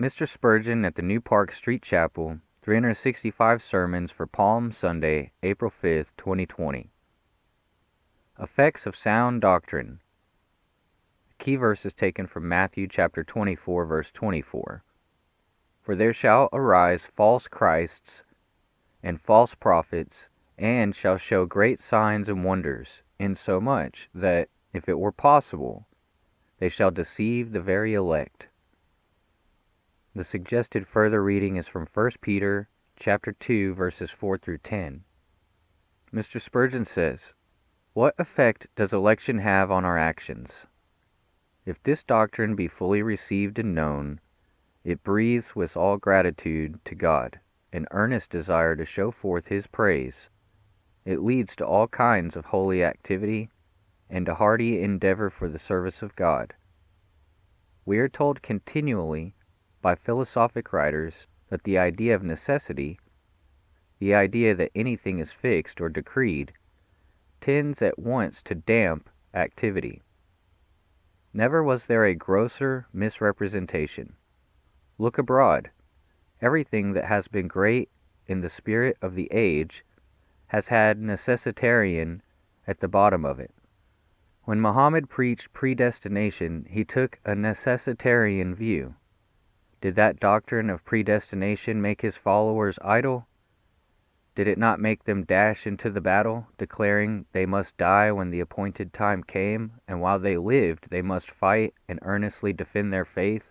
Mr. Spurgeon at the New Park Street Chapel, 365 Sermons for Palm Sunday, April 5th, 2020. Effects of Sound Doctrine. The key verse is taken from Matthew chapter 24, verse 24. For there shall arise false Christs and false prophets, and shall show great signs and wonders, insomuch that, if it were possible, they shall deceive the very elect. The suggested further reading is from 1 Peter chapter 2, verses 4 through 10. Mr. Spurgeon says, "What effect does election have on our actions? If this doctrine be fully received and known, it breathes with all gratitude to God, an earnest desire to show forth His praise. It leads to all kinds of holy activity and a hearty endeavour for the service of God. We are told continually by philosophic writers that the idea of necessity, the idea that anything is fixed or decreed, tends at once to damp activity. Never was there a grosser misrepresentation. Look abroad. Everything that has been great in the spirit of the age has had Necessitarian at the bottom of it. When Mohammed preached predestination, he took a Necessitarian view. Did that doctrine of predestination make his followers idle? Did it not make them dash into the battle, declaring they must die when the appointed time came, and while they lived they must fight and earnestly defend their faith?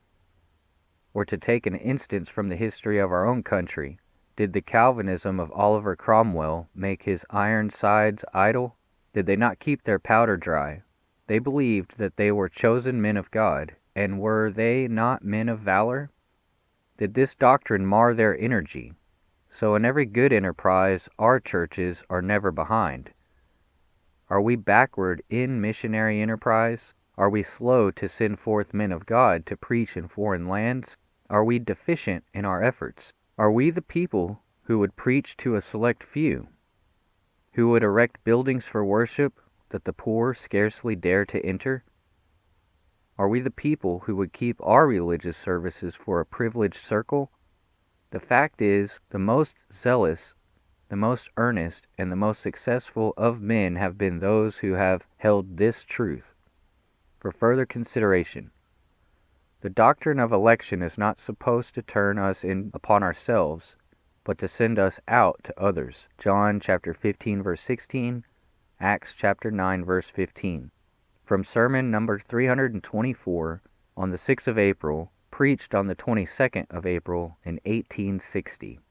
Or to take an instance from the history of our own country, did the Calvinism of Oliver Cromwell make his Ironsides idle? Did they not keep their powder dry? They believed that they were chosen men of God, and were they not men of valour? Did this doctrine mar their energy? So in every good enterprise, our churches are never behind. Are we backward in missionary enterprise? Are we slow to send forth men of God to preach in foreign lands? Are we deficient in our efforts? Are we the people who would preach to a select few? Who would erect buildings for worship that the poor scarcely dare to enter? Are we the people who would keep our religious services for a privileged circle? The fact is, the most zealous, the most earnest, and the most successful of men have been those who have held this truth. For further consideration, the doctrine of election is not supposed to turn us in upon ourselves, but to send us out to others. John chapter 15, verse 16, Acts chapter 9, verse 15. From sermon number 324 on the 6th of April, preached on the 22nd of April in 1860.